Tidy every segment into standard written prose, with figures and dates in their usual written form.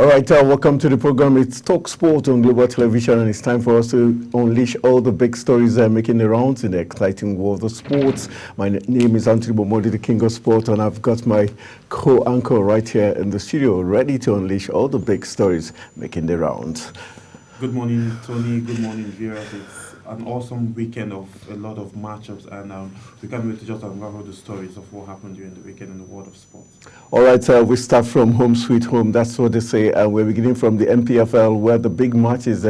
All right, welcome to the program. It's Talk Sport on Global Television, and it's time for us to unleash all the big stories making the rounds in the exciting world of sports. My name is Anthony Bomodi, the King of Sport, and I've got my co-anchor right here in the studio, ready to unleash all the big stories making the rounds. Good morning, Tony. Good morning, viewers. It's an awesome weekend of a lot of matchups, and we can't wait to just unravel the stories of what happened during the weekend in the world of sports. All right, we start from home sweet home. That's what they say. We're beginning from the NPFL, where the big matches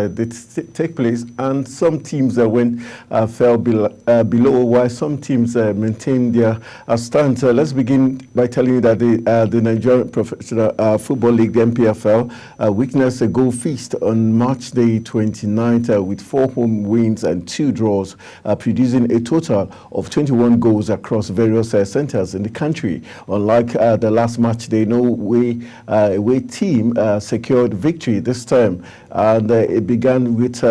take place, and some teams fell below, while some teams maintained their stance. Let's begin by telling you that the Nigerian Professional Football League, the NPFL, witnessed a goal feast on March Day 29th with 4 home wins and 2 draws, producing a total of 21 goals across various centers in the country. Unlike the last match day, no away team secured victory this time, and it began with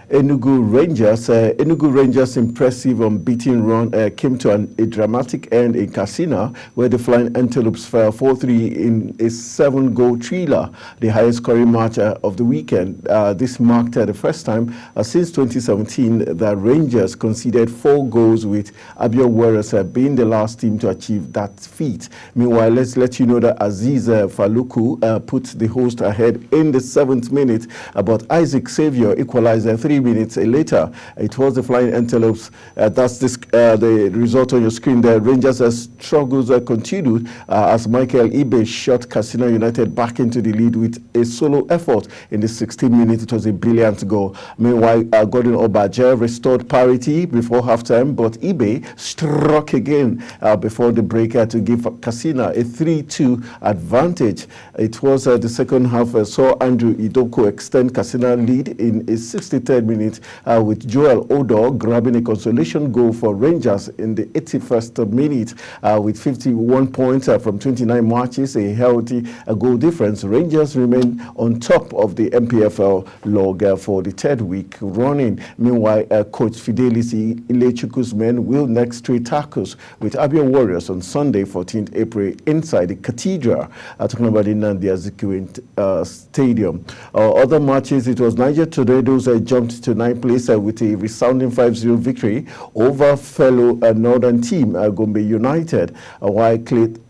Enugu Rangers. Enugu Rangers' impressive unbeaten run came to a dramatic end in Katsina, where the Flying Antelopes fell 4-3 in a 7-goal thriller, the highest scoring match of the weekend. This marked the first time since 2017 that Rangers conceded 4 goals, with Abia Warriors being the last team to achieve that feat. Meanwhile, let's let you know that Aziz Faluku put the host ahead in the 7th minute, but Isaac Xavier equalized 3 minutes later. It was the Flying Antelopes. That's the result on your screen there. Rangers' struggles continued as Michael Ibe shot Katsina United back into the lead with a solo effort in the 16th minute. It was a brilliant goal. Meanwhile, Gordon Obaje restored parity before halftime, but Ibe struck again before the break to give Katsina a 3-2 advantage. It was the second half saw Andrew Idoko extend Katsina lead in a 63rd minute with Joel Odo grabbing a consolation goal for Rangers in the 81st minute with 51 points from 29 matches, a healthy goal difference. Rangers remain on top of the MPFL log for the 3rd week running. Meanwhile, Coach Fidelis Ilechukwu's men will next trade tackles with Abia Warriors on Sunday, 14th April, inside the Cathedral, talking about the Nnamdi Azikiwe Stadium. Other matches, it was Niger Tornadoes jumped to 9th place with a resounding 5-0 victory over fellow northern team Gombe United, while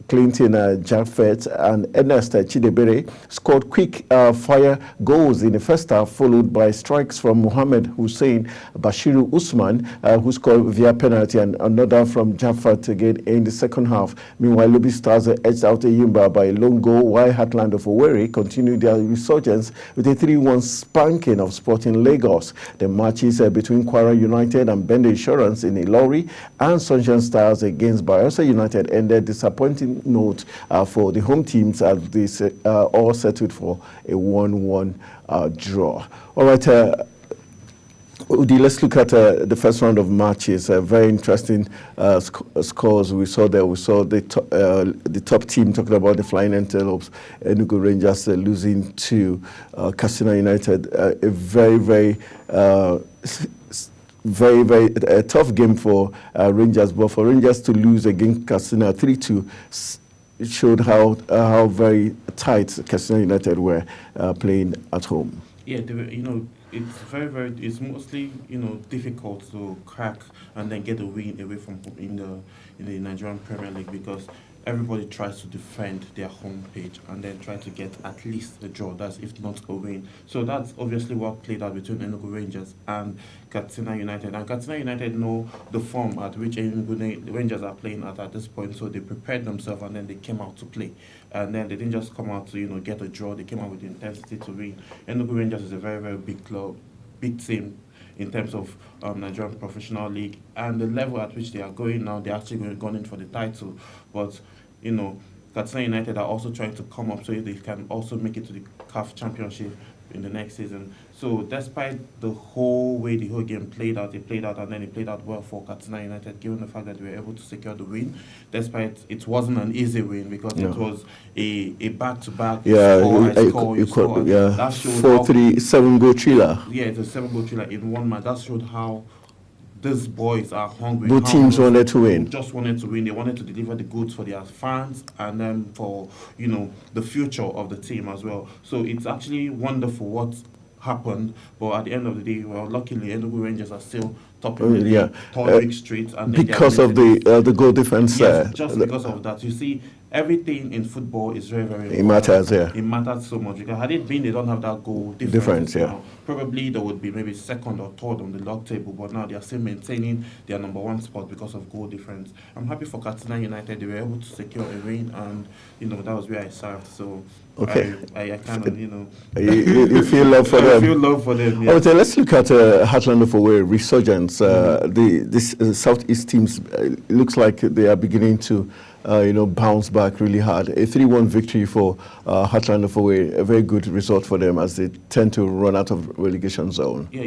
Clinton Jaffet and Ernest Chidebere scored quick fire goals in the first half, followed by strikes from Mohamed Hussein Bashiru Usman, who scored via penalty, and another from Jaffet again in the second half. Meanwhile, Lobby Stars edged out Yimba by a lone goal, while Heartland of Owerri continued their resurgence with a 3-1 spanking of Sporting Lagos. The matches between Kwara United and Bende Insurance in Ilori and Sunshine Stars against Bayelsa United ended disappointing note for the home teams, as this all settled for a 1-1 draw. All right, Udi, let's look at the first round of matches. Very interesting scores we saw there. We saw the top team, talking about the Flying Antelopes, Enugu Rangers losing to Katsina United. A very tough game for Rangers, but for Rangers to lose against Katsina 3-2, it showed how very tight Katsina United were playing at home. Yeah, it's it's mostly difficult to crack and then get a win away from in the Nigerian Premier League, because everybody tries to defend their home page and then try to get at least a draw, that's if not a win. So that's obviously what played out between Enugu Rangers and Katsina United. And Katsina United know the form at which Enugu Rangers are playing at this point, so they prepared themselves and then they came out to play. And then they didn't just come out to get a draw, they came out with the intensity to win. Enugu Rangers is a very big club, big team in terms of Nigerian Professional League, and the level at which they are going now, they're actually going in for the title. But Katsina United are also trying to come up so they can also make it to the CAF Championship in the next season. So despite the whole way the whole game played out, and then it played out well for Katsina United, given the fact that we were able to secure the win, despite it wasn't an easy win, because it was a back-to-back score. That showed 4-3, 7-goal thriller. Yeah, it's a 7-goal thriller in one match. That showed how these boys are hungry. Both teams wanted to win. Just wanted to win. They wanted to deliver the goods for their fans and then for the future of the team as well. So it's actually wonderful what happened. But at the end of the day, well, luckily Enugu Rangers are still top in the league, third week straight, and because of the goal difference. Yes, just because of that. You see, everything in football is very, very important. It matters, yeah. It matters so much because had it been they don't have that goal difference, yeah. Probably they would be maybe second or third on the log table, but now they are still maintaining their number one spot because of goal difference. I'm happy for Katsina United. They were able to secure a win, and that was where I served. So okay, I kind of you feel love for them. I feel love for them. Yeah. Okay, let's look at Heartland of Owerri resurgence. This Southeast teams looks like they are beginning to bounce back really hard. A 3-1 victory for Heartland of Owerri, a very good result for them as they tend to run out of relegation zone. Yeah,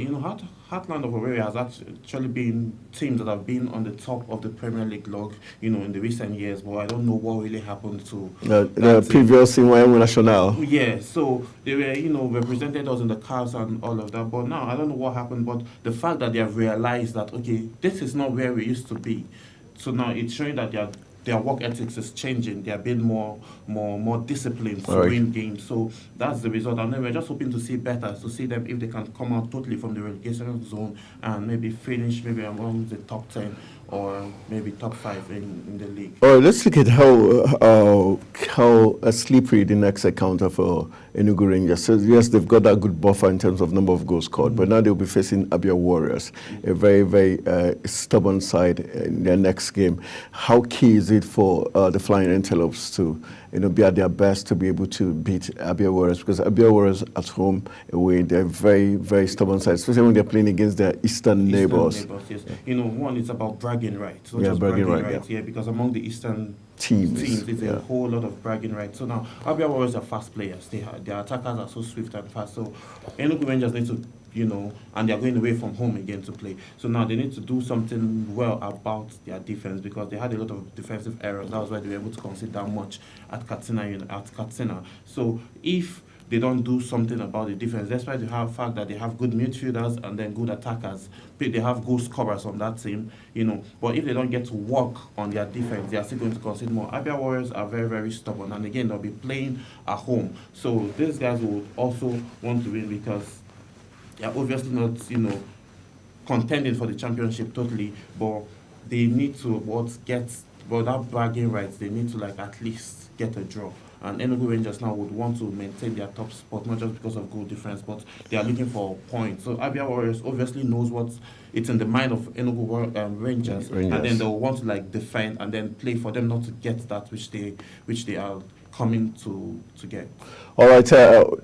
Heartland of Owerri has actually been teams that have been on the top of the Premier League log, in the recent years, but I don't know what really happened to the previous in Wyoming National. Yeah, so they were, represented us in the CAFs and all of that, but now I don't know what happened, but the fact that they have realized that, okay, this is not where we used to be, so now it's showing that their work ethics is changing. They are being more disciplined to win games. So that's the result. And then we're just hoping to see better, to see them if they can come out totally from the relegation zone and maybe finish maybe among the top 10 or maybe top 5 in the league. All right, let's look at how slippery the next encounter for Enugu Rangers. So yes, they've got that good buffer in terms of number of goals scored, but now they'll be facing Abia Warriors, a very, very stubborn side in their next game. How key is it for the Flying Antelopes to be at their best to be able to beat Abia Warriors? Because Abia Warriors at home, away, they're very, very stubborn side, especially when they're playing against their eastern neighbors. Yes. One, it's about bragging rights. Yeah, bragging rights. Yeah, because among the eastern teams it's a whole lot of bragging rights. So now, Abia Warriors are fast players. Their attackers are so swift and fast. So Enugu Rangers need to and they're going away from home again to play. So now they need to do something well about their defense because they had a lot of defensive errors. That was why they were able to concede that much at Katsina. So if they don't do something about the defense, despite the fact that they have good midfielders and then good attackers, they have goal scorers on that team, but if they don't get to work on their defense, they are still going to concede more. Abia Warriors are very, very stubborn, and again, they'll be playing at home. So these guys will also want to win because they are obviously not, contending for the championship totally, but they need to that bragging rights. They need to at least get a draw. And Enugu Rangers now would want to maintain their top spot, not just because of goal difference, but they are looking for points. So Abia Warriors obviously knows it's in the mind of Enugu Rangers, and then they'll want to defend and then play for them not to get that which they are coming to get. All right,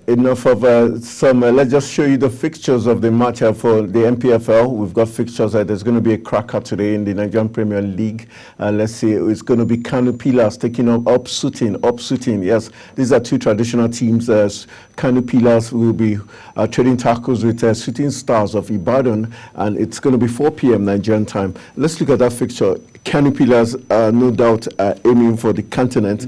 enough of some. Let's just show you the fixtures of the match for the MPFL. We've got fixtures. There's going to be a cracker today in the Nigerian Premier League. Let's see, it's going to be Kano Pillars taking up Suiting. Yes, these are two traditional teams. Kano Pillars will be trading tackles with Shooting Stars of Ibadan, and it's going to be 4 p.m. Nigerian time. Let's look at that fixture. Kano Pillars, no doubt, aiming for the continent.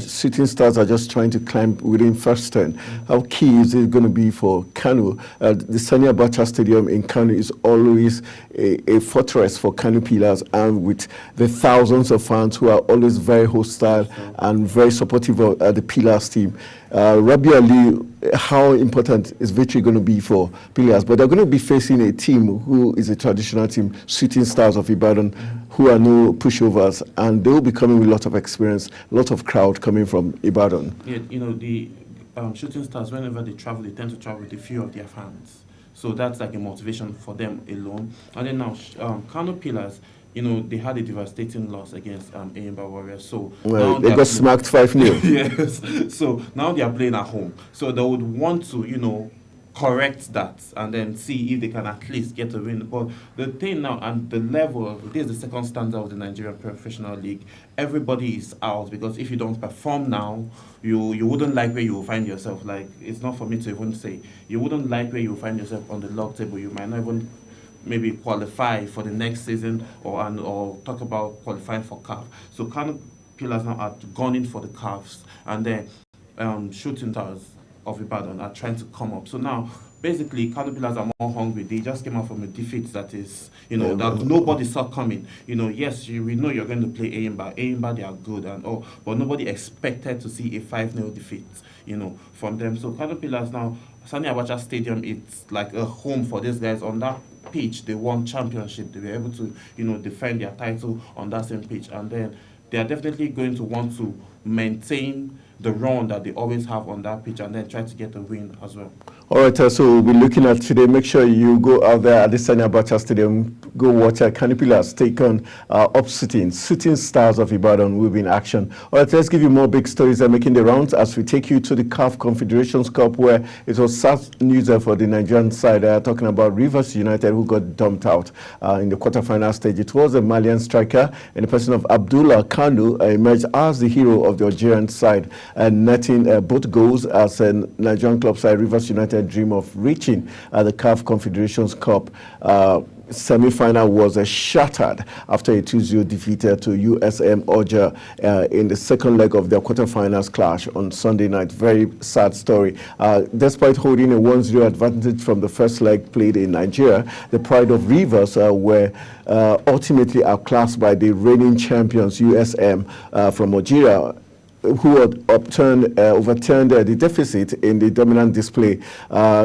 Shooting Stars are just trying to climb within first 10. How key is it going to be for Kano? The Sani Abacha Stadium in Kano is always a fortress for Kano Pillars, and with the thousands of fans who are always very hostile and very supportive of the Pillars team. Rabi Ali, how important is victory going to be for Pillars? But they're going to be facing a team who is a traditional team, Shooting Stars of Ibadan, who are no pushovers, and they will be coming with a lot of experience, a lot of crowd coming from Ibadan. Yeah, the Shooting Stars, whenever they travel, they tend to travel with a few of their fans. So that's a motivation for them alone. And then now, Kano Pillars, they had a devastating loss against Eyimba Warriors. So they got smacked 5-0. Yes. So now they are playing at home. So they would want to, correct that and then see if they can at least get a win. But the thing now, and the level, this is the second standard of the Nigerian Professional League. Everybody is out because if you don't perform now, you wouldn't like where you will find yourself. It's not for me to even say. You wouldn't like where you will find yourself on the log table. You might not even maybe qualify for the next season or talk about qualifying for CAF. So Kano Pillars now are gone in for the CAFs, and then Shooting Stars of Ibadan are trying to come up. So now, basically, Kano Pillars are more hungry. They just came out from a defeat that is, that nobody saw coming. Yes, we know you're going to play Eyimba. Eyimba, they are good and all, but nobody expected to see a 5-0 defeat, from them. So Kano Pillars now, Sani Abacha Stadium, it's like a home for these guys. On that pitch, they won championship. They were able to, defend their title on that same pitch. And then they are definitely going to want to maintain the run that they always have on that pitch and then try to get a win as well. All right, so we'll be looking at today. Make sure you go out there at the Sani Abacha Stadium. Go watch Kano Pillars take on Shooting Stars of Ibadan will be in action. All right, let's give you more big stories that are making the rounds as we take you to the CAF Confederations Cup, where it was sad news for the Nigerian side. Talking about Rivers United, who got dumped out in the quarterfinal stage. It was a Malian striker in the person of Abdullah Kanu emerged as the hero of the Algerian side, and netting both goals as a Nigerian club side Rivers United dream of reaching the CAF Confederations Cup. Semi-final was shattered after a 2-0 defeat to USM Oja in the second leg of their quarterfinals clash on Sunday night. Very sad story. Despite holding a 1-0 advantage from the first leg played in Nigeria, the Pride of Rivers were ultimately outclassed by the reigning champions USM from Algeria, who had overturned the deficit in the dominant display,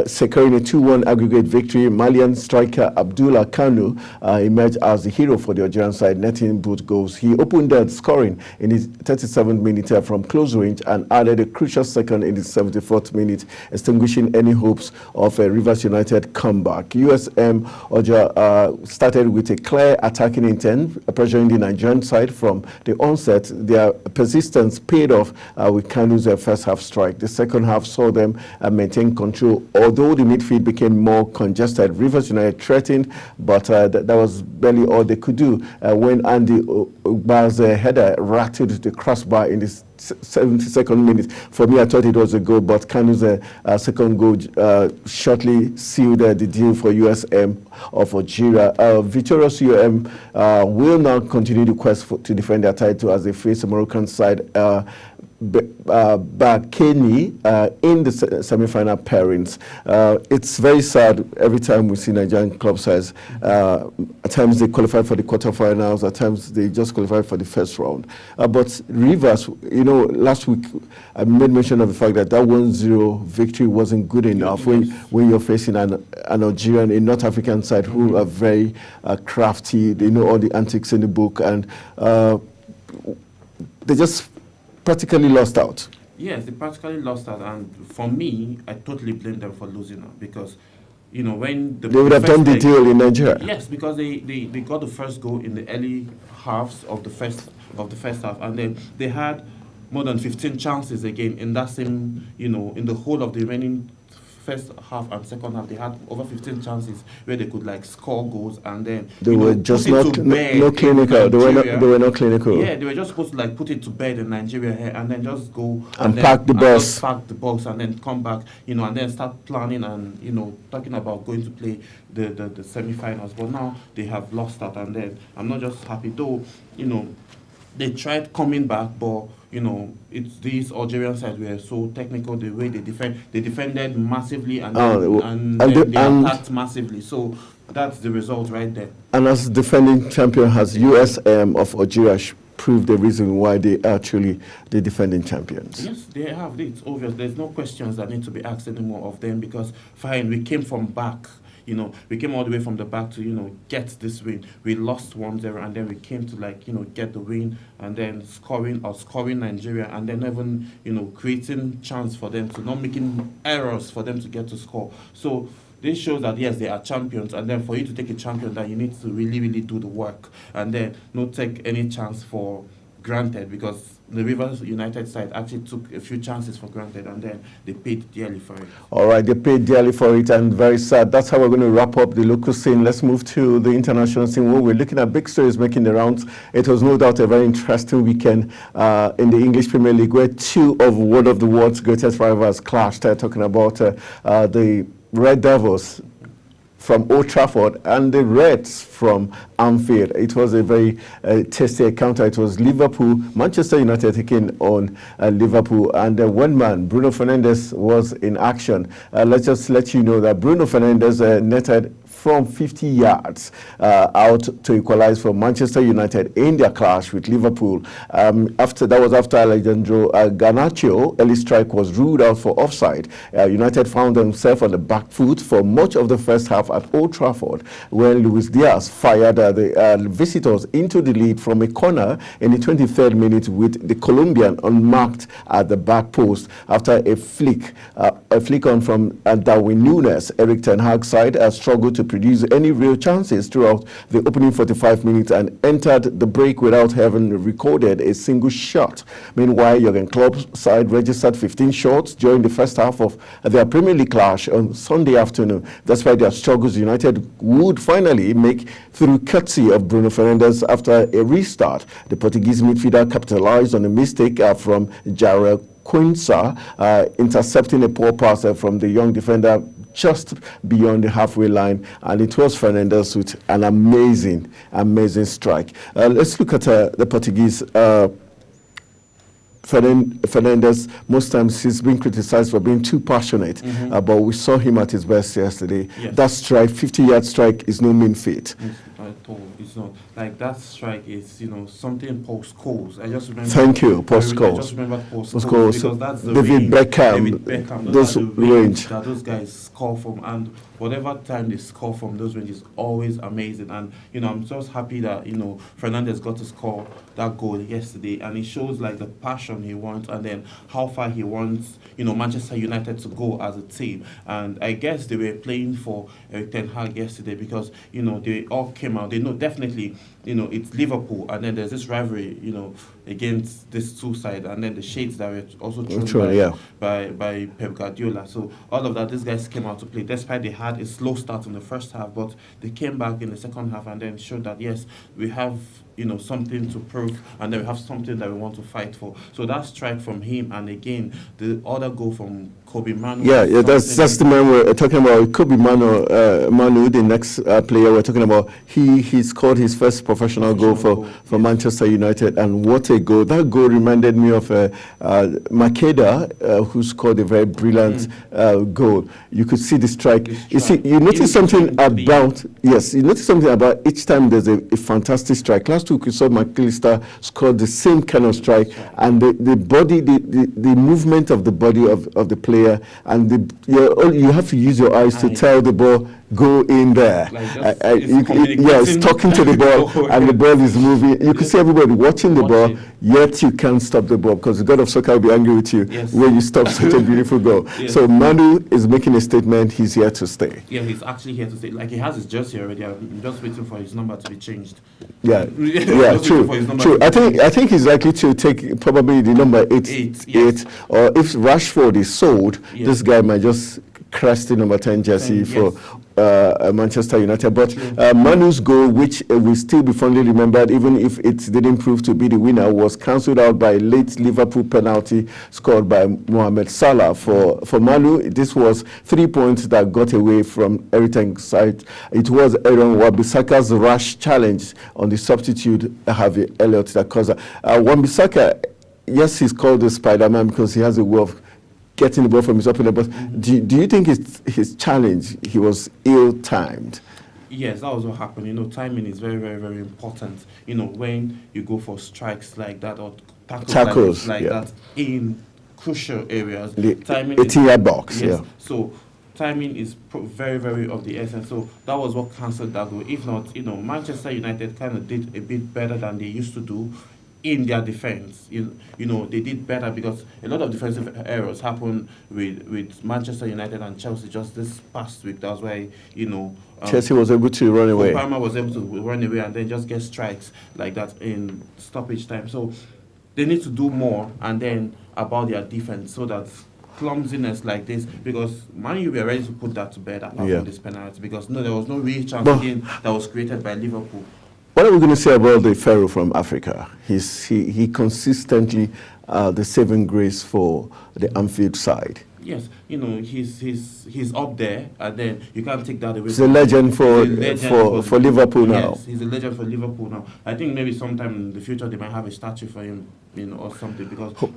securing a 2-1 aggregate victory. Malian striker Abdullah Kanu emerged as the hero for the Algerian side, netting both goals. He opened the scoring in his 37th minute from close range and added a crucial second in the 74th minute, extinguishing any hopes of a Rivers United comeback. USM Oja started with a clear attacking intent, pressuring the Nigerian side from the onset. Their persistence paid off with Kanu's first half strike. The second half saw them maintain control, although the midfield became more congested. Rivers United threatened, but that was barely all they could do when Andy Ogba's header rattled the crossbar in the 72nd minute. For me, I thought it was a goal, but Kanu's second goal shortly sealed the deal for USM of Algeria. Victorious UM will now continue the quest to defend their title as they face the Moroccan side Bakeni in the semi-final pairings. It's very sad every time we see Nigerian club sides. At times they qualify for the quarterfinals, at times they just qualify for the first round. But Rivers, last week I made mention of the fact that 1-0 victory wasn't good enough when you're facing an Algerian, a North African side who are very crafty. They know all the antics in the book, and they just practically lost out. Yes, they practically lost out, and for me, I totally blame them for losing out because, when they would have done the deal in Nigeria. Yes, because they got the first goal in the early halves of the first half, and then they had more than 15 chances again in that same, in the whole of the remaining first half and second half. They had over 15 chances where they could score goals, and then they were just not clinical. They were not clinical. Yeah, they were just supposed to put it to bed in Nigeria here, and then just go and pack the bus, and then come back, and then start planning and talking about going to play the semi-finals. But now they have lost that, and then I'm not just happy though. They tried coming back, but it's these Algerian sides were so technical. The way they defended massively, and they attacked massively. So that's the result right there. And as defending champion, has USM of Algeria proved the reason why they are truly the defending champions? Yes, they have. It's obvious. There's no questions that need to be asked anymore of them because fine, we came from back. We came all the way from the back to, get this win. We lost 1-0, and then we came to, get the win, and then scoring Nigeria, and then even, creating chance for them to, not making errors for them to get to score. So this shows that, yes, they are champions, and then for you to take a champion, that you need to really, really do the work, and then not take any chance for granted, because the Rivers United side actually took a few chances for granted, and then they paid dearly for it. All right, they paid dearly for it, and very sad. That's how we're going to wrap up the local scene. Let's move to the international scene, where we're looking at big stories making the rounds. It was no doubt a very interesting weekend in the English Premier League, where one of the world's greatest rivals clashed. Talking about the Red Devils, from Old Trafford and the Reds from Anfield. It was a very tasty encounter. It was Liverpool, Manchester United taking on Liverpool, and one man, Bruno Fernandes, was in action. Let's just let you know that Bruno Fernandes netted from 50 yards out to equalize for Manchester United in their clash with Liverpool. After Alejandro Garnacho, early strike was ruled out for offside. United found themselves on the back foot for much of the first half at Old Trafford, when Luis Diaz fired the visitors into the lead from a corner in the 23rd minute with the Colombian unmarked at the back post. After a flick on from Darwin Núñez, Erik ten Hag's side struggled to produce any real chances throughout the opening 45 minutes and entered the break without having recorded a single shot. Meanwhile, Jurgen Klopp's side registered 15 shots during the first half of their Premier League clash on Sunday afternoon. Despite their struggles, United would finally make through courtesy of Bruno Fernandes after a restart. The Portuguese midfielder capitalized on a mistake from Jarell Quinça, intercepting a poor pass from the young defender just beyond the halfway line, and it was Fernandes with an amazing strike. Let's look at the Portuguese. Fernandes, most times he's been criticized for being too passionate, but we saw him at his best yesterday. Yes. That strike, 50-yard strike, is no mean feat. At all. It's not. Like, that strike is, something Paul Scholes. I just remember. Thank you, Paul Scholes. I just remember Paul Scholes. Scholes, because that's the David Beckham, those range that those guys score from, and whatever time they score from those ranges is always amazing. And I'm just happy that Fernandes got to score that goal yesterday, and it shows like the passion he wants, and then how far he wants Manchester United to go as a team. And I guess they were playing for Erik ten Hag yesterday because they all came out. They know definitely it's Liverpool, and then there's this rivalry against this two sides, and then the shades that were also thrown by Pep Guardiola. So all of that, these guys came out to play, despite they had a slow start in the first half, but they came back in the second half and then showed that yes, we have something to prove, and then we have something that we want to fight for. So that strike from him, and again the other goal from Kobbie Mainoo. Yeah, that's the man we're talking about. Kobbie Mainoo, the next player we're talking about. He scored his first professional goal for Manchester United, and what a goal! That goal reminded me of Makeda, who scored a very brilliant goal. You could see the strike. You notice something about each time there's a fantastic strike. Last week we saw McAllister scored the same kind of strike, and the body, the movement of the body of the player, and you have to use your eyes to tell the ball, go in there. It's talking to the ball, and the ball is moving. You can see everybody watching the ball, yet you can't stop the ball, because the God of soccer will be angry with you when you stop such a beautiful goal. So Mainoo is making a statement. He's here to stay. Yeah, he's actually here to stay. Like, he has his jersey already. I'm just waiting for his number to be changed. True. I think he's likely to take probably the number 8, or if Rashford is sold, this guy might just crest the number 10 jersey for Manchester United. But Mainoo's goal, which will still be fondly remembered even if it didn't prove to be the winner, was cancelled out by a late Liverpool penalty scored by Mohamed Salah. For Mainoo, this was 3 points that got away from Erik ten Hag's side. It was Aaron Wan-Bissaka's rash challenge on the substitute Harvey Elliott that caused Wan-Bissaka. Yes, he's called the Spider-Man because he has a way of getting the ball from his opponent, but do you think his challenge, he was ill-timed? Yes, that was what happened. Timing is very, very, very important. When you go for strikes like that or tackles like that in crucial areas, timing 18-yard box. Yes. So timing is very, very of the essence. So that was what cancelled that goal. If not, Manchester United kind of did a bit better than they used to do in their defense. They did better because a lot of defensive errors happened with Manchester United and Chelsea just this past week. That's why Chelsea was able to run away. Palmer was able to run away and then just get strikes like that in stoppage time. So they need to do more, and then about their defense, so that clumsiness like this, because Man U were ready to put that to bed apart from this penalty, because there was no real chance again that was created by Liverpool. What are we going to say about the Pharaoh from Africa? He consistently the saving grace for the Anfield side. Yes, he's up there, and then you can't take that away. He's a legend for Liverpool now. Yes, he's a legend for Liverpool now. I think maybe sometime in the future they might have a statue for him, or something.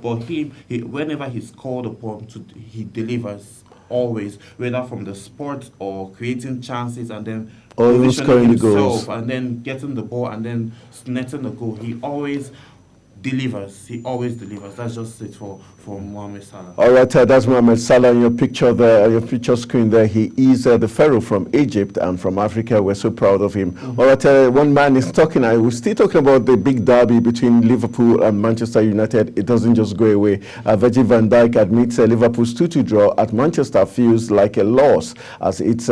But he whenever he's called upon to, he delivers always, whether from the sport or creating chances and then always scoring the goals and then getting the ball and then netting the goal. He always delivers. He always delivers. That's just it for Mohamed Salah. All right, that's Mohamed Salah on your picture there, your picture screen there. He is the Pharaoh from Egypt and from Africa. We're so proud of him. All right, one man is talking. We're still talking about the big derby between Liverpool and Manchester United. It doesn't just go away. Virgil van Dijk admits Liverpool's 2-2 draw at Manchester feels like a loss, as it's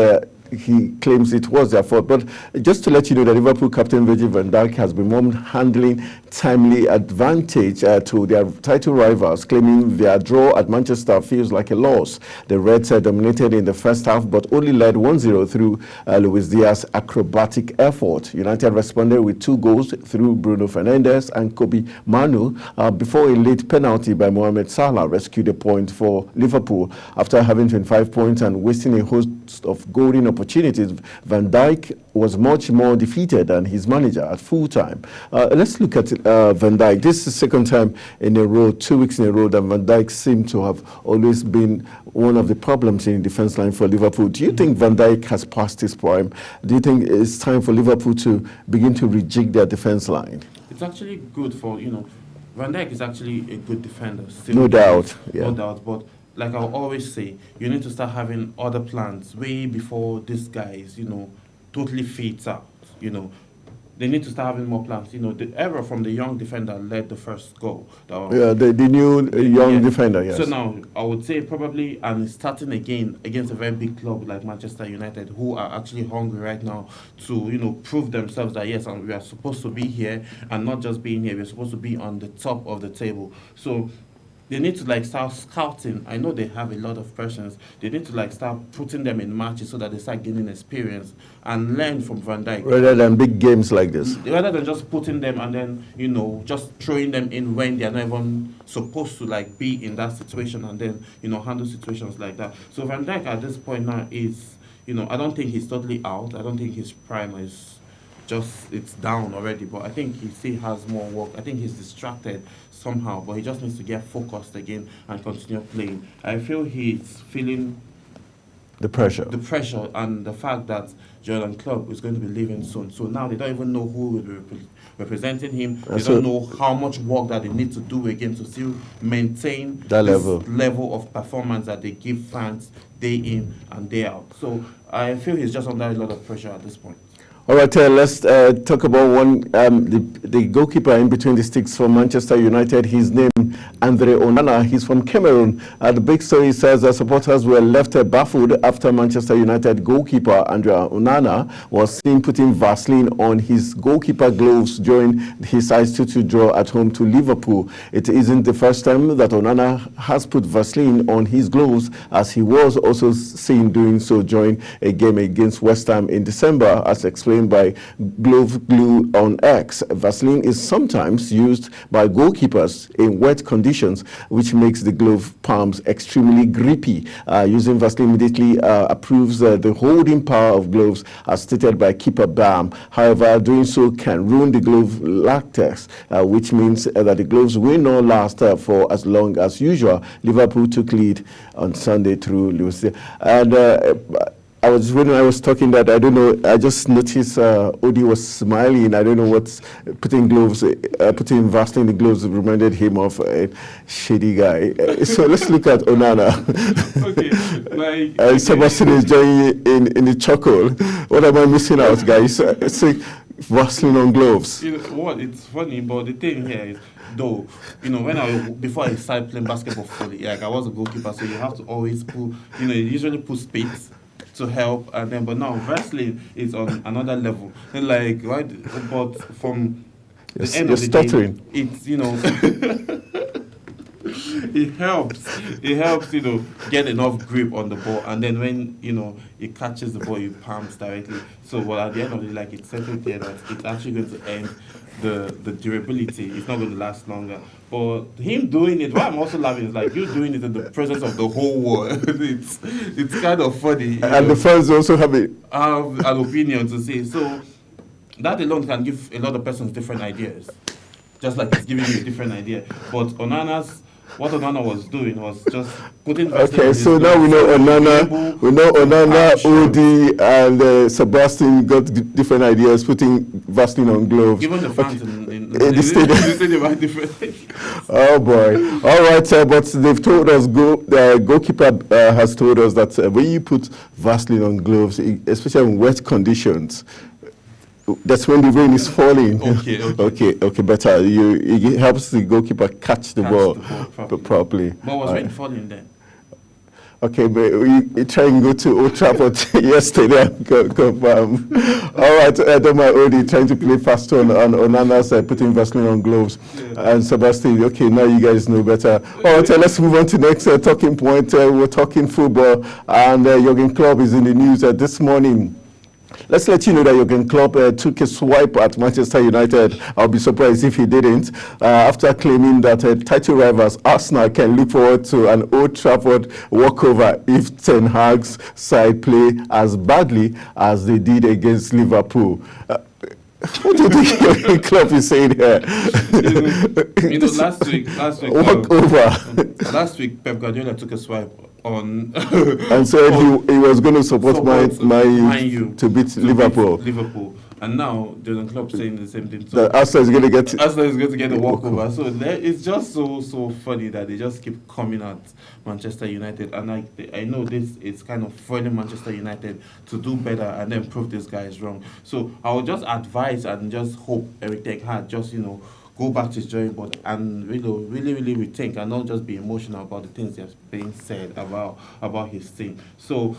he claims it was their fault. But just to let you know that Liverpool captain Virgil van Dijk has been handling timely advantage to their title rivals, claiming their draw at Manchester feels like a loss. The Reds dominated in the first half, but only led 1-0 through Luis Diaz's acrobatic effort. United responded with 2 goals through Bruno Fernandes and Kobe Manu before a late penalty by Mohamed Salah rescued a point for Liverpool. After having 25 points and wasting a host of golden opportunities, Van Dijk was much more defeated than his manager at full time. Let's look at Van Dijk. This is the second time in a row, 2 weeks in a row, that Van Dijk seemed to have always been one of the problems in the defense line for Liverpool. Do you think Van Dijk has passed his prime? Do you think it's time for Liverpool to begin to rejig their defense line? It's actually good for, Van Dijk is actually a good defender. No doubt. Yeah. No doubt. But like I always say, you need to start having other plans way before this guy is, totally fades out. They need to start having more plans. The error from the young defender led the first goal. The new young defender, yes. So now, I would say probably, and starting again against a very big club like Manchester United, who are actually hungry right now to, prove themselves that, yes, and we are supposed to be here, and not just being here, we're supposed to be on the top of the table. So they need to start scouting. I know they have a lot of persons. They need to start putting them in matches so that they start gaining experience and learn from Van Dijk. Rather than big games like this. Rather than just putting them and then, just throwing them in when they're not even supposed to be in that situation and then, handle situations like that. So Van Dijk at this point now is, I don't think he's totally out. I don't think his prime is it's down already, but I think he still has more work. I think he's distracted somehow, but he just needs to get focused again and continue playing. I feel he's feeling the pressure and the fact that Jurgen Klopp is going to be leaving soon. So now they don't even know who will be representing him. They don't know how much work that they need to do again to still maintain that level of performance that they give fans day in and day out. So I feel he's just under a lot of pressure at this point. All right, let's talk about the goalkeeper in between the sticks for Manchester United. His name, Andre Onana. He's from Cameroon. The big story says that supporters were left baffled after Manchester United goalkeeper Andre Onana was seen putting Vaseline on his goalkeeper gloves during his side's 2-2 draw at home to Liverpool. It isn't the first time that Onana has put Vaseline on his gloves, as he was also seen doing so during a game against West Ham in December, as explained by Glove Glue on X. Vaseline is sometimes used by goalkeepers in wet conditions, which makes the glove palms extremely grippy. Using Vaseline immediately improves the holding power of gloves, as stated by keeper Bam. However, doing so can ruin the glove latex, which means that the gloves will not last for as long as usual. Liverpool took lead on Sunday through Lewis. And when I was talking that, I don't know, I just noticed Odi was smiling. I don't know what's putting Vaseline in the gloves reminded him of a shady guy. So let's look at Onana. Okay. Sebastian is joining in the chuckle. What am I missing out, guys? It's like Vaseline on gloves. You know what? It's funny, but the thing here is, though, before I started playing basketball fully, I was a goalkeeper, so you have to always put, you usually put spades to help, and then, but now Vaseline is on another level. And right, but from the end of the stuttering. day, it's it helps. It helps, get enough grip on the ball, and then when it catches the ball, you palms directly. So, well, at the end of the day, like it's settled there that it's actually going to end the durability. It's not going to last longer. But him doing it, why I'm also laughing is like you doing it in the presence of the whole world. it's kind of funny. And the fans also have an opinion to say. So that alone can give a lot of persons different ideas. Just like it's giving you a different idea. But what Onana was doing was just putting. Okay, so now we know Onana, Odi, and Sebastian got different ideas, putting Vaseline on gloves. Even the fans in the stadium are different. Oh boy! All right, but they've told us the goalkeeper has told us that when you put Vaseline on gloves, especially in wet conditions. That's when the rain is falling. Okay, better. It helps the goalkeeper catch the ball properly. But was rain falling then? Okay, but we try and go to Old Trafford yesterday. Confirm. All right, Adoma Odi trying to play fast on Onana's putting Vaseline on gloves. Yeah. And Sebastian, okay, now you guys know better. All right, let's move on to next talking point. We're talking football, and Jurgen Klopp is in the news this morning. Let's let you know that Jurgen Klopp took a swipe at Manchester United. I'll be surprised if he didn't, after claiming that title rivals Arsenal can look forward to an Old Trafford walkover if Ten Hag's side play as badly as they did against Liverpool. What do you think Jurgen Klopp is saying here? Last week, walkover. Last week, Pep Guardiola took a swipe on and said he was going to support Man U to beat Liverpool. And now Jurgen Klopp saying the same thing. So Arsenal is going to get a walkover. So it's just so funny that they just keep coming at Manchester United. And I know this is kind of foiling Manchester United to do better and then prove this guy is wrong. So I would just advise and just hope Eric Ten Hag just go back to his drawing board and really rethink and not just be emotional about the things that's being said about his team. So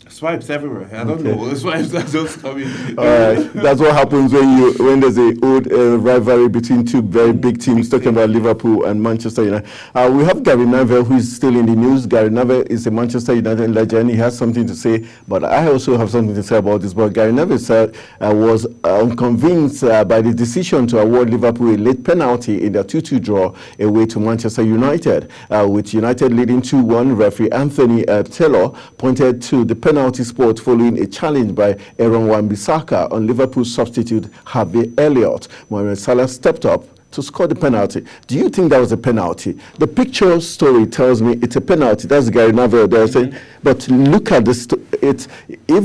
swipes everywhere. I don't know. Swipes are just coming. All right, that's what happens when there's a old rivalry between two very big teams. Talking about Liverpool and Manchester United. We have Gary Neville, who is still in the news. Gary Neville is a Manchester United legend. He has something to say, but I also have something to say about this. But Gary Neville said was unconvinced by the decision to award Liverpool a late penalty in their 2-2 draw away to Manchester United, with United leading 2-1. Referee Anthony Taylor pointed to the penalty spot following a challenge by Aaron Wan-Bissaka on Liverpool substitute Harvey Elliott. Mohamed Salah stepped up to score the penalty. Do you think that was a penalty? The picture story tells me it's a penalty. That's Gary Neville there saying. But look at this. If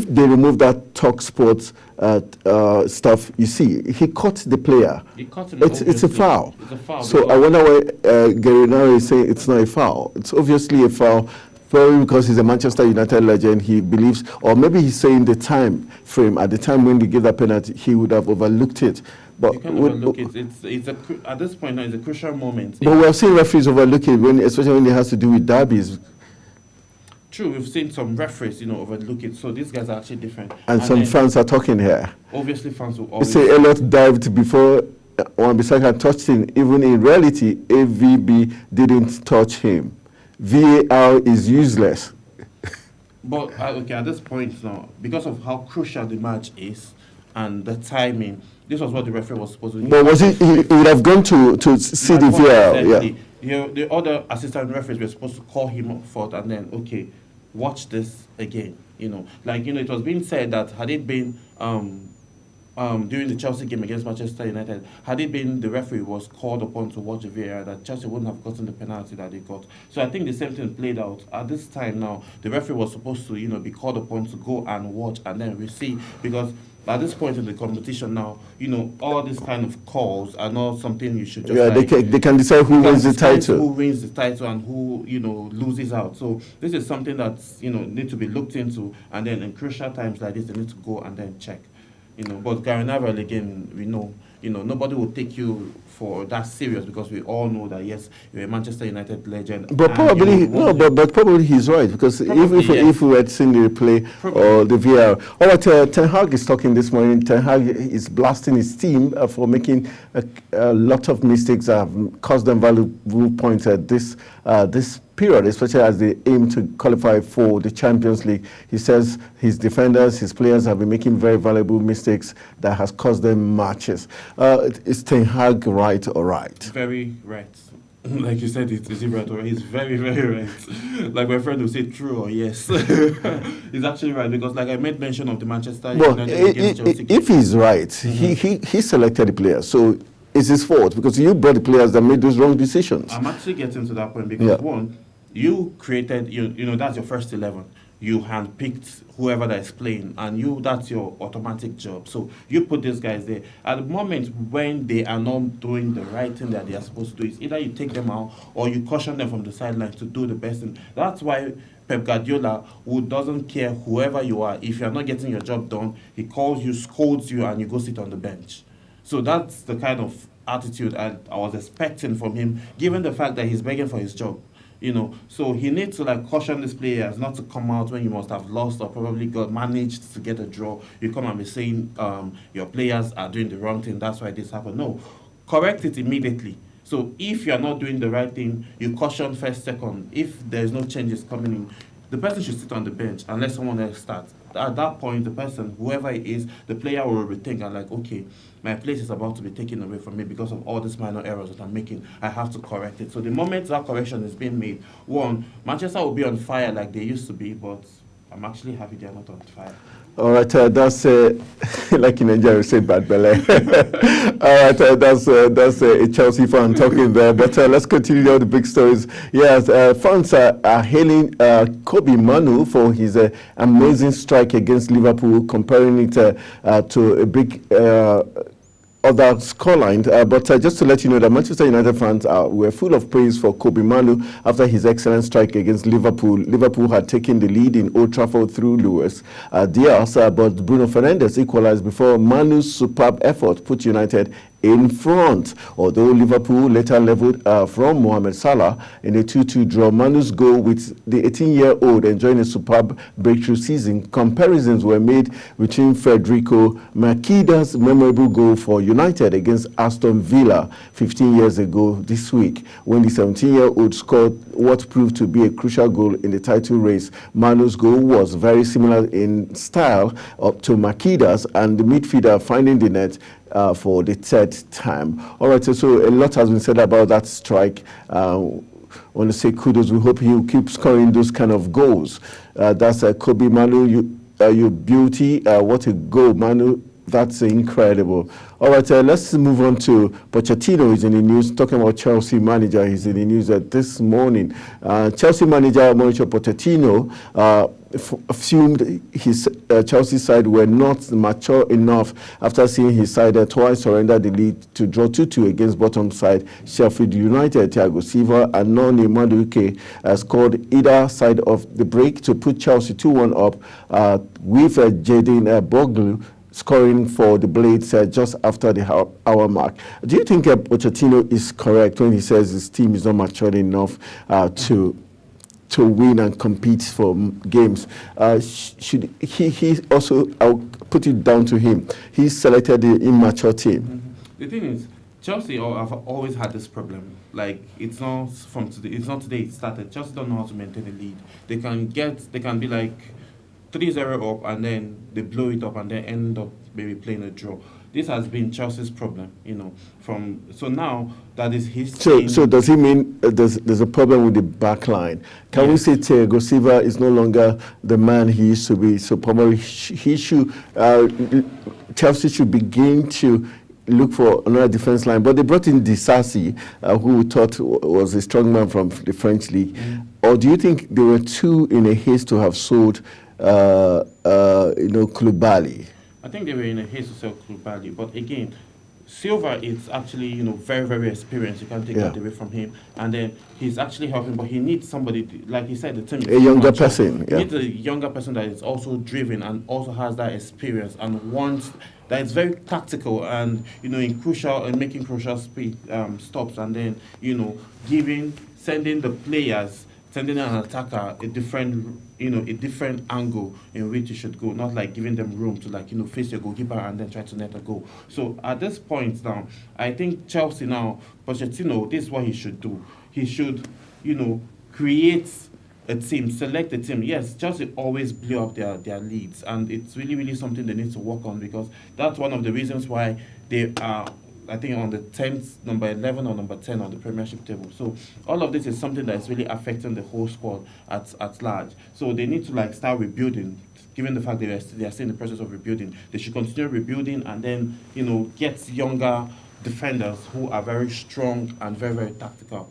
they remove that Talk Sports stuff, you see, he caught the player. It's a foul. It's a foul. So I wonder why Gary Neville is saying it's not a foul. It's obviously a foul. Probably because he's a Manchester United legend, he believes, or maybe he's saying the time frame. At the time when they gave that penalty, he would have overlooked it. But you can overlook it. At this point now, it's a crucial moment. But we have seen referees overlook it, especially when it has to do with derbies. True, we've seen some referees, overlook it. So these guys are actually different. And some fans are talking here. Obviously, fans will always say Elliott dived before Wan-Bissaka touched him. Even in reality, AVB didn't touch him. VAR is useless. But at this point now, because of how crucial the match is and the timing, this was what the referee was supposed to do. But was he would have gone to see the VAR? Yeah. The other assistant referees were supposed to call him up forth and then, watch this again. It was being said that had it been during the Chelsea game against Manchester United, had it been the referee was called upon to watch the VAR, that Chelsea wouldn't have gotten the penalty that they got. So I think the same thing played out. At this time now, the referee was supposed to, be called upon to go and watch and then receive, because at this point in the competition now, all these kind of calls are not something you should just they can decide who wins the title. Who wins the title and who, loses out. So this is something that's, need to be looked into, and then in crucial times like this, they need to go and then check. But Gary Neville, again, we know nobody will take you for that serious because we all know that yes, you're a Manchester United legend. But probably no, but probably he's right because if we had seen the replay or the VAR. All right, Ten Hag is talking this morning. Ten Hag is blasting his team for making a lot of mistakes that have cost them valuable points at this period, especially as they aim to qualify for the Champions League. He says his defenders, his players have been making very valuable mistakes that has cost them matches. Is Ten Hag right or right? Very right. Like you said, is he right or right? He's very, very right. Like my friend will say true or yes. He's actually right because like I made mention of the Manchester United against Chelsea. If he's right, he selected the players. So it's his fault because you brought the players that made those wrong decisions. I'm actually getting to that point because one, you created, that's your first 11. You handpicked whoever that is playing, and that's your automatic job. So you put these guys there. At the moment when they are not doing the right thing that they are supposed to do, it's either you take them out or you caution them from the sidelines to do the best thing. That's why Pep Guardiola, who doesn't care whoever you are, if you're not getting your job done, he calls you, scolds you, and you go sit on the bench. So that's the kind of attitude I was expecting from him, given the fact that he's begging for his job. So he needs to caution these players not to come out when you must have lost or probably managed to get a draw. You come and be saying your players are doing the wrong thing. That's why this happened. No, correct it immediately. So if you are not doing the right thing, you caution first, second. If there's no changes coming in, the person should sit on the bench and let someone else start. At that point, the person, whoever it is, the player will rethink and okay, my place is about to be taken away from me because of all these minor errors that I'm making. I have to correct it. So the moment that correction is being made, one, Manchester will be on fire like they used to be, but I'm actually happy they're not on fire. All right, that's like in Nigeria we say bad belly. All right, that's a Chelsea fan talking there. But let's continue all the big stories. Yes, fans are hailing Kobbie Mainoo for his amazing strike against Liverpool, comparing it to a big other scoreline, but just to let you know that Manchester United fans were full of praise for Kobbie Mainoo after his excellent strike against Liverpool. Liverpool had taken the lead in Old Trafford through Luis Diaz, but Bruno Fernandes equalized before Mainoo's superb effort put United in front. Although Liverpool later leveled from Mohamed Salah in a 2-2 draw, Mainoo's goal with the 18-year-old enjoying a superb breakthrough season. Comparisons were made between Federico Makida's memorable goal for United against Aston Villa 15 years ago this week, when the 17-year-old scored what proved to be a crucial goal in the title race. Mainoo's goal was very similar in style to Makida's, and the midfielder finding the net for the third time. All right, so a lot has been said about that strike. I want to say kudos. We hope he'll keep scoring those kind of goals. That's Kobbie Mainoo, you beauty. What a goal, Mainoo. That's incredible. All right, let's move on to Pochettino. He's in the news, talking about Chelsea manager. He's in the news this morning. Chelsea manager Mauricio Pochettino assumed his Chelsea side were not mature enough after seeing his side twice surrender the lead to draw 2-2 against bottom side Sheffield United. Thiago Silva and Noni Madueke scored either side of the break to put Chelsea 2-1 up with Jadon Bogle scoring for the Blades just after the hour mark. Do you think Pochettino is correct when he says his team is not mature enough to win and compete for games? Should he also, I'll put it down to him, he selected the immature team. Mm-hmm. The thing is, Chelsea have always had this problem. Like, it's not from today. It's not today it started. Chelsea don't know how to maintain a lead. They can be like 3-0 up and then they blow it up and then end up maybe playing a draw. This has been Chelsea's problem, so now that is his team. So does he mean there's a problem with the back line? Can we say Thiago Silva is no longer the man he used to be? So probably Chelsea should begin to look for another defense line. But they brought in Disasi, who we thought was a strong man from the French league. Or do you think they were too in a haste to have sold Koulibaly? I think they were in a haste to sell Koulibaly, but again, Silva is actually, very, very experienced. You can't take that away from him. And then he's actually helping, but he needs somebody, like he said, the team is a younger person. He needs a younger person that is also driven and also has that experience and wants that is very tactical and, making crucial stops, and then, sending an attacker a different angle in which you should go, not like giving them room to face your goalkeeper and then try to net a goal. So at this point now, I think Chelsea now, Pochettino, this is what he should do. He should, create a team, select a team. Yes, Chelsea always blew up their leads, and it's really, really something they need to work on, because that's one of the reasons why they are, I think, on the 10th, number 11 or number 10 on the Premiership table. So all of this is something that is really affecting the whole squad at large. So they need to start rebuilding. Given the fact they are still in the process of rebuilding, they should continue rebuilding and then get younger defenders who are very strong and very, very tactical.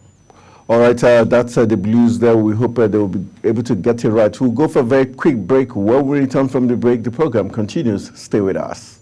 All right, that's the Blues there. We hope they will be able to get it right. We'll go for a very quick break. When we return from the break, the program continues. Stay with us.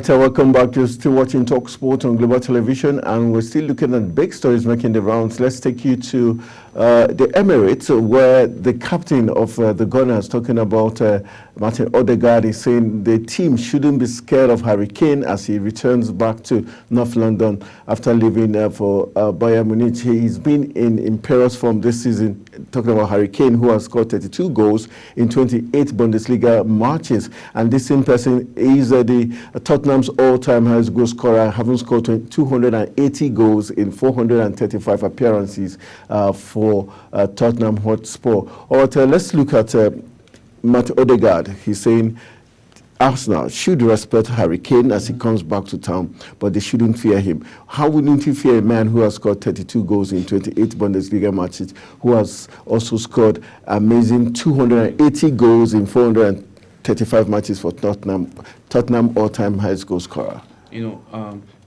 Welcome back. You're still watching Talk Sport on Global Television, and we're still looking at big stories making the rounds. Let's take you to the Emirates, where the captain of the Gunners, talking about Martin Odegaard, is saying the team shouldn't be scared of Harry Kane as he returns back to North London after leaving for Bayern Munich. He's been in imperious form this season, talking about Harry Kane, who has scored 32 goals in 28 Bundesliga matches. And this same person is the Tottenham's all-time highest goal scorer, having scored 280 goals in 435 appearances for Tottenham Hotspur. All right, let's look at Matt Odegaard. He's saying Arsenal should respect Harry Kane as he comes back to town, but they shouldn't fear him. How wouldn't you fear a man who has scored 32 goals in 28 Bundesliga matches, who has also scored amazing 280 goals in 435 matches for Tottenham all-time highest goal scorer?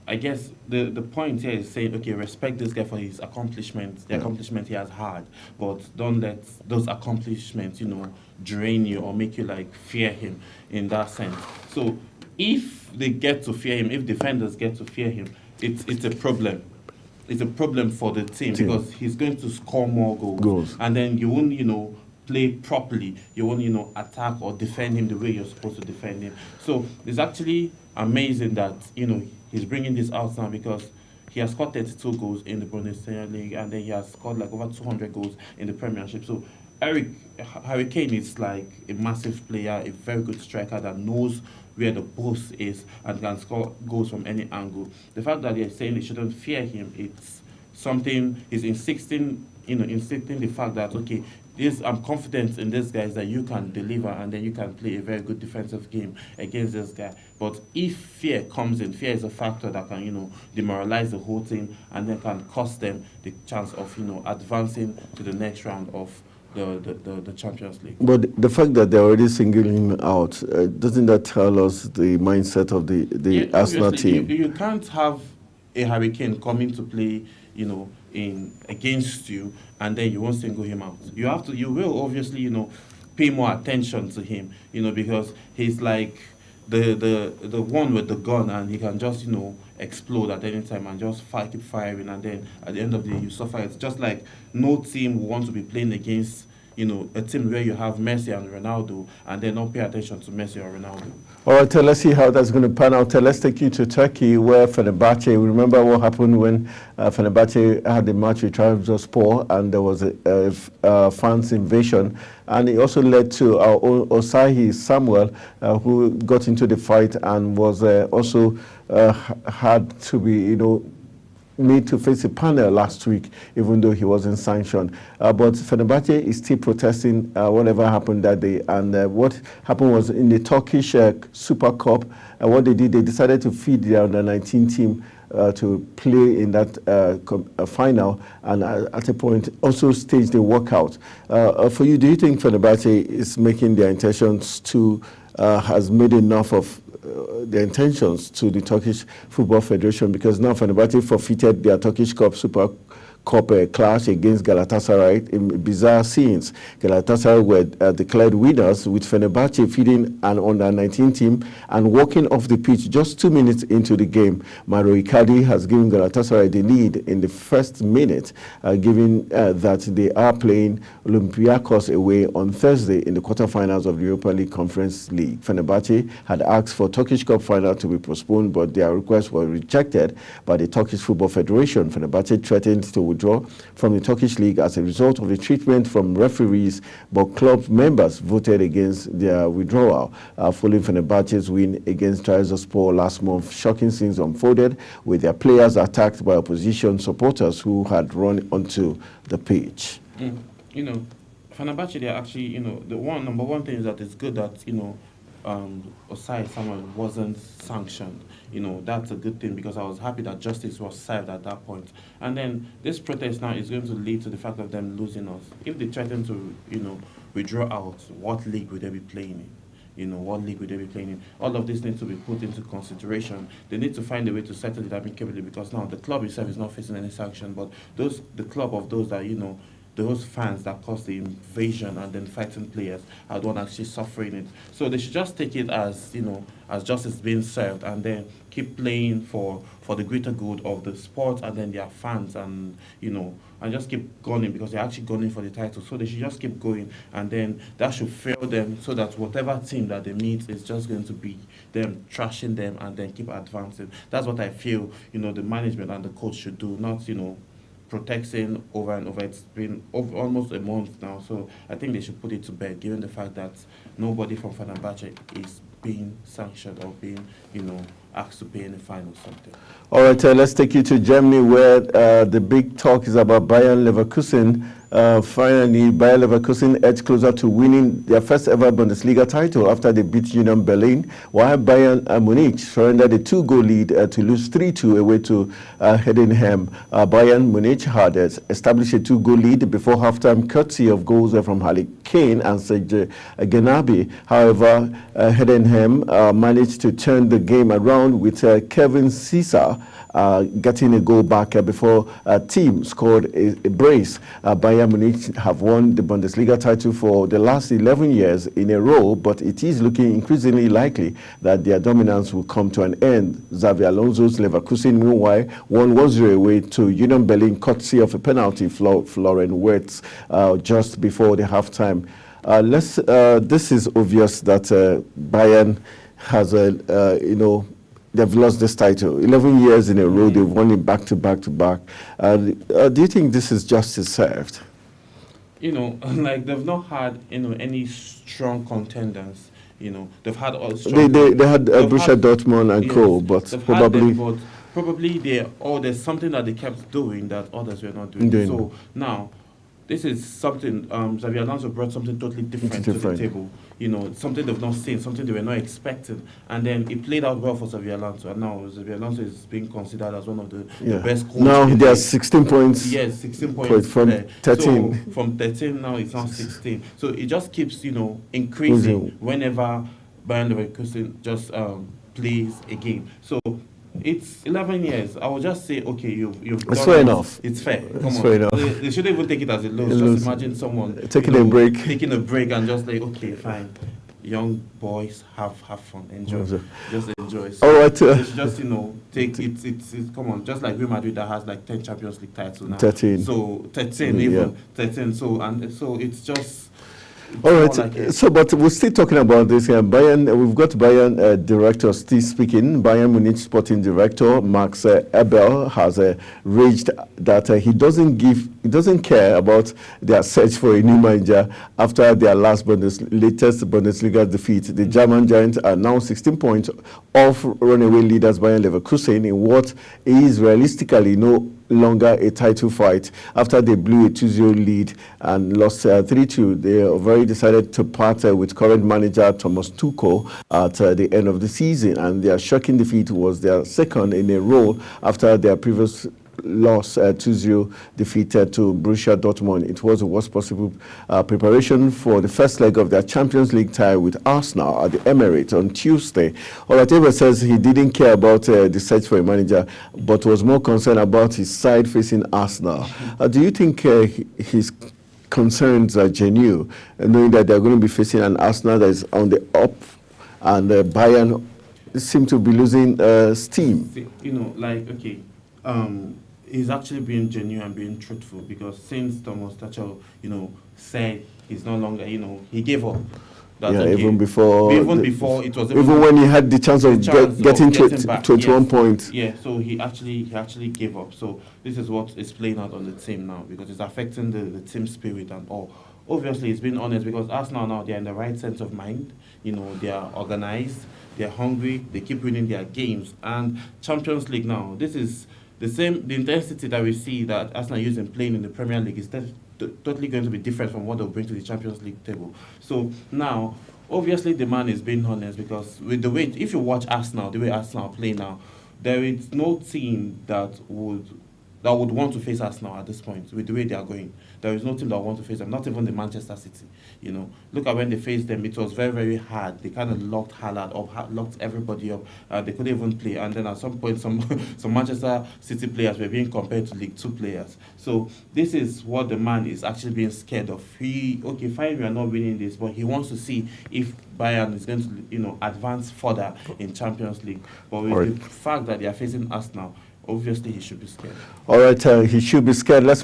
I guess the point here is saying, okay, respect this guy for his accomplishments, the accomplishments he has had, but don't let those accomplishments, drain you or make you fear him in that sense. So if they get to fear him, if defenders get to fear him, it's a problem. It's a problem for the team because he's going to score more goals. And then you won't, play properly. You won't, attack or defend him the way you're supposed to defend him. So it's actually amazing that, he's bringing this out now, because he has scored 32 goals in the Bundesliga League, and then he has scored over 200 goals in the Premiership. So Harry Kane is a massive player, a very good striker that knows where the post is and can score goals from any angle. The fact that they're saying they shouldn't fear him, it's something he's insisting the fact that, okay, I'm confident in this guy that you can deliver and then you can play a very good defensive game against this guy. But if fear comes in, fear is a factor that can, demoralize the whole team and then can cost them the chance of, advancing to the next round of the Champions League. But the fact that they're already singling him out, doesn't that tell us the mindset of the Arsenal team? You can't have a Harry Kane coming to play, in against you, and then you won't single him out. You will obviously, pay more attention to him, because he's like the one with the gun, and he can just, explode at any time and just keep firing, and then at the end of the day you suffer. It's just like no team will want to be playing against, a team where you have Messi and Ronaldo, and then not pay attention to Messi or Ronaldo. All right, let's see how that's going to pan out. Let's take you to Turkey, where Fenerbahce, remember what happened when Fenerbahce had the match with Trabzonspor, and there was a fans invasion, and it also led to our own Osayi Samuel, who got into the fight and was also had to be, need to face a panel last week, even though he wasn't sanctioned. But Fenerbahce is still protesting whatever happened that day. And what happened was in the Turkish Super Cup, what they did, they decided to feed their under-19 team to play in that final, and at a point also stage the workout. For you, do you think Fenerbahce is making their intentions to, has made enough of their intentions to the Turkish Football Federation? Because now Fenerbahce forfeited their Turkish Cup Super Cup clash against Galatasaray in bizarre scenes. Galatasaray were declared winners, with Fenerbahce feeding an under-19 team and walking off the pitch just 2 minutes into the game. Mauro Icardi has given Galatasaray the lead in the first minute, given that they are playing Olympiacos away on Thursday in the quarterfinals of the Europa League Conference League. Fenerbahce had asked for Turkish Cup final to be postponed, but their request was rejected by the Turkish Football Federation. Fenerbahce threatened to withdraw from the Turkish league as a result of the treatment from referees, but club members voted against their withdrawal. Following Fenerbahce's win against Trabzonspor last month, shocking scenes unfolded, with their players attacked by opposition supporters who had run onto the pitch. Fenerbahce, they're actually, the number one thing is that it's good that, Osayi Samuel wasn't sanctioned. That's a good thing, because I was happy that justice was served at that point. And then this protest now is going to lead to the fact of them losing us. If they threaten to, withdraw out, what league would they be playing in? What league would they be playing in? All of this needs to be put into consideration. They need to find a way to settle it amicably, because now the club itself is not facing any sanction, but the club of those that, those fans that caused the invasion and then fighting players are the one actually suffering it. So they should just take it as, as justice being served, and then keep playing for the greater good of the sport and then their fans, and, and just keep going, because they're actually going for the title. So they should just keep going, and then that should fuel them, so that whatever team that they meet is just going to be them trashing them and then keep advancing. That's what I feel, the management and the coach should do, not, protesting over and over. It's been almost a month now, so I think they should put it to bed, given the fact that nobody from Fenerbahce is being sanctioned or being, asked to pay any fine or something. All right, let's take you to Germany, where the big talk is about Bayern Leverkusen. Finally, Bayer Leverkusen edged closer to winning their first ever Bundesliga title after they beat Union Berlin, while Bayern Munich surrendered a 2-goal lead to lose 3-2 away to Heidenheim. Bayern Munich had established a 2-goal lead before halftime, courtesy of goals from Harry Kane and Serge Gnabry. However, Heidenheim managed to turn the game around with Kevin Caesar getting a goal back before a team scored a brace. Bayern Munich have won the Bundesliga title for the last 11 years in a row, but it is looking increasingly likely that their dominance will come to an end. Xabi Alonso's Leverkusen, meanwhile, won 1-0 away to Union Berlin, courtesy of a penalty, Florian Wirtz, just before the halftime. This is obvious that Bayern has they've lost this title. 11 years in a row, they've won it back to back to back. Do you think this is justice served? Like they've not had, any strong contenders. They've had all strong. They had Borussia Dortmund and co, but probably there's something that they kept doing that others were not doing. So now, this is something, Xabi Alonso brought something totally different to the table. You know, something they've not seen, something they were not expecting. And then it played out well for Xabi Alonso. And now Xabi Alonso is being considered as one of the best coaches. Now there's 16 points. Yes, 16 points. From 13. So from 13 now it's now 16. So it just keeps, you know, increasing whenever Bayern Leverkusen just plays a game. So it's 11 years. I will just say, okay, you've it's done fair it. enough. It's fair. Come it's on. fair enough. They shouldn't even take it as a loss. Just imagine someone taking a break. Taking a break and just like, okay, fine. Young boys, have fun, enjoy, just enjoy. So all right. Just you know, take it. It's come on. Just like Real Madrid that has like 10 Champions League titles now. 13. So 13 even 13. So it's just. All right. So, but we're still talking about this. Bayern. We've got Bayern director still speaking. Bayern Munich sporting director Max Eberl has raged that he doesn't care about their search for a new manager after their latest Bundesliga defeat. The German giants are now 16 points off runaway leaders Bayern Leverkusen in what is realistically no longer a title fight after they blew a 2-0 lead and lost 3-2. They have already decided to part with current manager Thomas Tuchel at the end of the season, and their shocking defeat was their second in a row after their previous loss 2-0 defeated to Borussia Dortmund. It was the worst possible preparation for the first leg of their Champions League tie with Arsenal at the Emirates on Tuesday. Olateva says he didn't care about the search for a manager, but was more concerned about his side facing Arsenal. Do you think his concerns are genuine, knowing that they're going to be facing an Arsenal that is on the up and Bayern seem to be losing steam? You know, like, okay, he's actually being genuine and being truthful, because since Thomas Tuchel, you know, said he's no longer, you know, he gave up. Even before it was even when he had the chance of getting to 21 points. Yeah, so he actually gave up. So this is what is playing out on the team now, because it's affecting the team spirit and all. Obviously, he's been honest, because Arsenal now, they're in the right sense of mind. You know, they are organized, they're hungry, they keep winning their games. And Champions League now, this is the intensity that we see that Arsenal using playing in the Premier League is totally going to be different from what they'll bring to the Champions League table. So now, obviously, the man is being honest, because with the way, if you watch Arsenal, the way Arsenal play now, there is no team that would want to face Arsenal at this point with the way they are going. There is no team that would want to face them, not even the Manchester City. You know, look at when they faced them, it was very, very hard. They kind of locked Haaland up, locked everybody up. They couldn't even play. And then at some point, some Manchester City players were being compared to League Two players. So this is what the man is actually being scared of. Okay, fine, we are not winning this, but he wants to see if Bayern is going to, you know, advance further in Champions League. But with the fact that they are facing Arsenal, obviously he should be scared. All right, he should be scared. Let's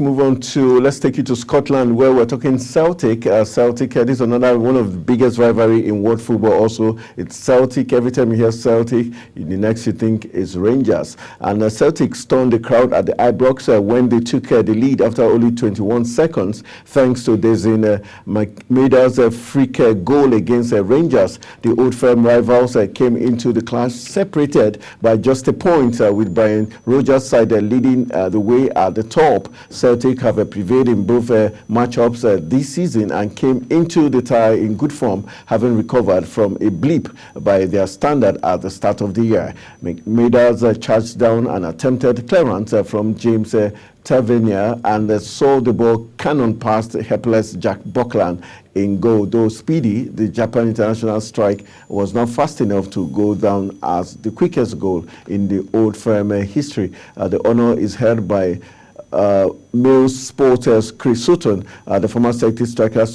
take you to Scotland, where we're talking Celtic. Celtic, this is one of the biggest rivalry in world football also. It's Celtic. Every time you hear Celtic, the next you think is Rangers. And Celtic stunned the crowd at the Ibrox when they took the lead after only 21 seconds, thanks to Desiree McMeda's freak goal against Rangers. The old firm rivals came into the clash separated by just a point, with Brian Rogers' side leading the way at the top. Celtic have prevailed in both matchups this season and came into the tie in good form, having recovered from a blip by their standard at the start of the year. McMeda's charged down an attempted clearance from James Tavernier and saw the ball cannon past helpless Jack Buckland in goal. Though speedy, the Japan international strike was not fast enough to go down as the quickest goal in the old firm history. The honor is held by Mail Sports' Chris Sutton, the former Celtic striker,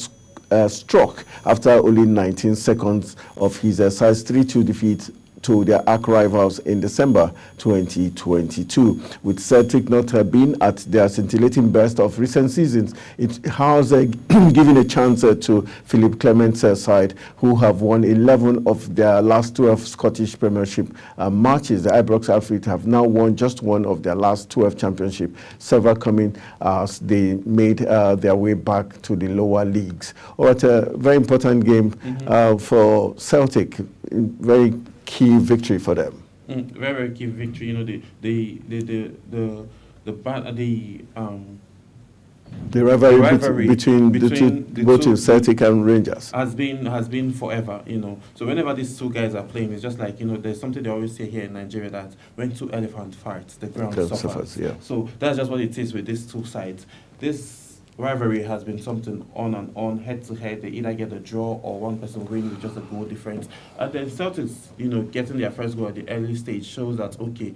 struck after only 19 seconds of his size 3-2 defeat to their arch rivals in December 2022. With Celtic not been at their scintillating best of recent seasons, it has given a chance to Philip Clement's side, who have won 11 of their last 12 Scottish Premiership matches. The Ibrox outfit have now won just one of their last 12 championship, several coming as they made their way back to the lower leagues. A very important game for Celtic, very key victory for them. Very, very key victory. You know, the The rivalry between both teams, Celtic and Rangers, has been forever, you know. So whenever these two guys are playing, it's just like, you know, there's something they always say here in Nigeria, that when two elephants fight, the ground suffers. Yeah. So that's just what it is with these two sides. This rivalry has been something on and on, head to head. They either get a draw or one person win with just a goal difference. And then Celtics, you know, getting their first goal at the early stage shows that, okay,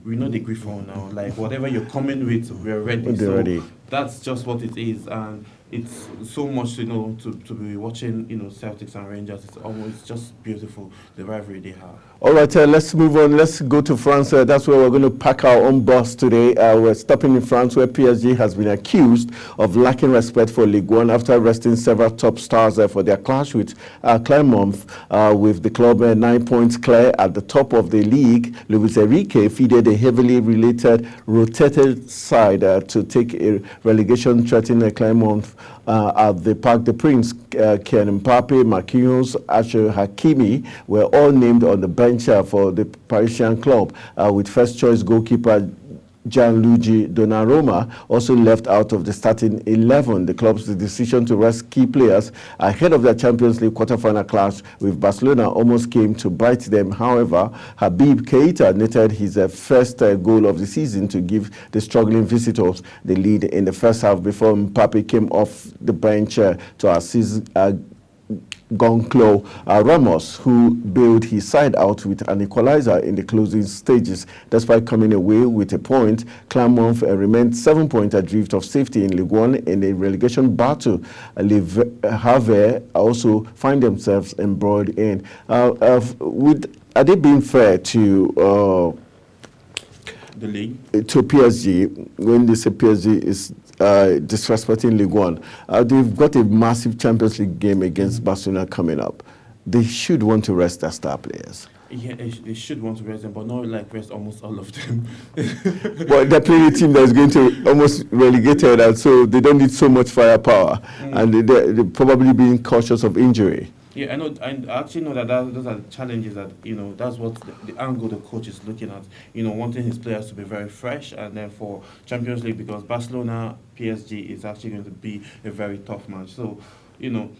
we know the Griffon now. Like, whatever you're coming with, we're ready. So that's just what it is. And it's so much, you know, to be watching, you know, Celtics and Rangers. It's almost just beautiful, the rivalry they have. All right, let's move on. Let's go to France. That's where we're going to pack our own bus today. We're stopping in France, where PSG has been accused of lacking respect for Ligue 1 after arresting several top stars for their clash with Clermont, with the club 9 points clear at the top of the league. Luis Enrique feeded a heavily rotated side to take a relegation threatening Clermont at the Parc des Princes. Kylian Mbappe, Marquinhos, Achraf Hakimi were all named on the bench for the Parisian club, with first-choice goalkeeper Gianluigi Donnarumma also left out of the starting 11. The club's decision to rest key players ahead of their Champions League quarter-final clash with Barcelona almost came to bite them. However, Habib Keita netted his first goal of the season to give the struggling visitors the lead in the first half before Mbappe came off the bench to assist Gonçalo Ramos, who bailed his side out with an equalizer in the closing stages. Despite coming away with a point, Clermont remained 7 points adrift of safety in Ligue 1 in a relegation battle. Le Havre also find themselves embroiled in. Are they being fair to the league? To PSG, when they say PSG is disrespecting Ligue 1? They've got a massive Champions League game against Barcelona coming up. They should want to rest their star players. Yeah, they should want to rest them, but not like rest almost all of them. But they're playing a team that's going to almost relegated, and so they don't need so much firepower, and they're probably being cautious of injury. Yeah, I know. I actually know that those are the challenges that, you know, that's what the angle the coach is looking at. You know, wanting his players to be very fresh, and then for Champions League, because Barcelona, PSG is actually going to be a very tough match. So, you know,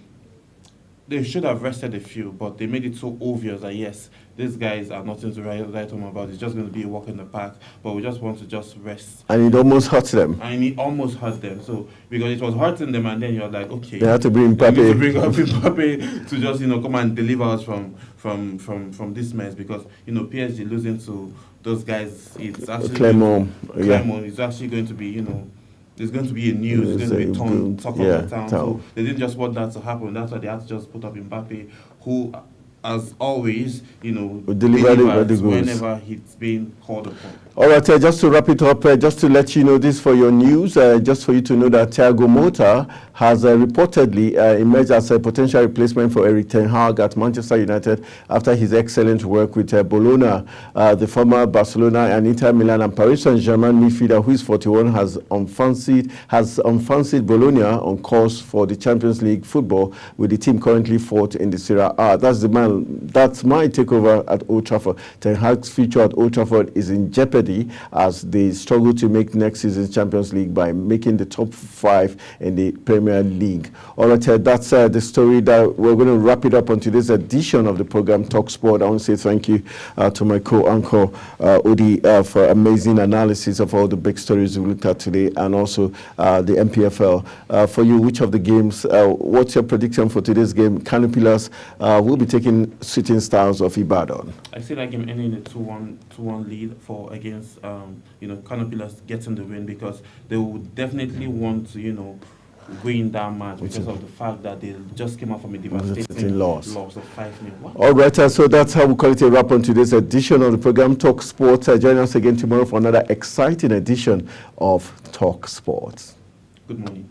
they should have rested a few, but they made it so obvious that, yes, these guys are nothing to write home about. It's just going to be a walk in the park, but we just want to just rest. And it almost hurt them. And it almost hurt them. So, because it was hurting them, and then you're like, okay. They had to bring Mbappe. To bring up Mbappe to just, you know, come and deliver us from this mess. Because, you know, PSG losing to those guys, it's actually... Clermont. Is actually going to be, you know, there's going to be a news, it's going to be talk of the town. So they didn't just want that to happen. That's why they had to just put up Mbappe, who, as always, you know, delivers whenever he's being called upon. All right, just to wrap it up, just to let you know this for your news, just for you to know that Thiago Motta has reportedly emerged as a potential replacement for Erik ten Hag at Manchester United after his excellent work with Bologna. The former Barcelona and Inter Milan and Paris Saint-Germain midfielder, who is 41, has unfancied Bologna on course for the Champions League football, with the team currently fourth in the Serie A. That's my takeover at Old Trafford. Ten Hag's future at Old Trafford is in jeopardy as they struggle to make next season's Champions League by making the top 5 in the Premier League. All right, that's the story that we're going to wrap it up on today's edition of the program Talk Sport. I want to say thank you to my co-anchor Odi for amazing analysis of all the big stories we looked at today, and also the MPFL. For you, which of the games, what's your prediction for today's game? Kano Pillars will be taking Shooting Stars of Ibadan. I see that game ending in a 2-1 lead against you know, Kano Pillars getting the win, because they would definitely want to, you know, win that match because of the fact that they just came out from a devastating loss of 5-0. All right, so that's how we call it a wrap on today's edition of the program Talk Sports. Join us again tomorrow for another exciting edition of Talk Sports. Good morning.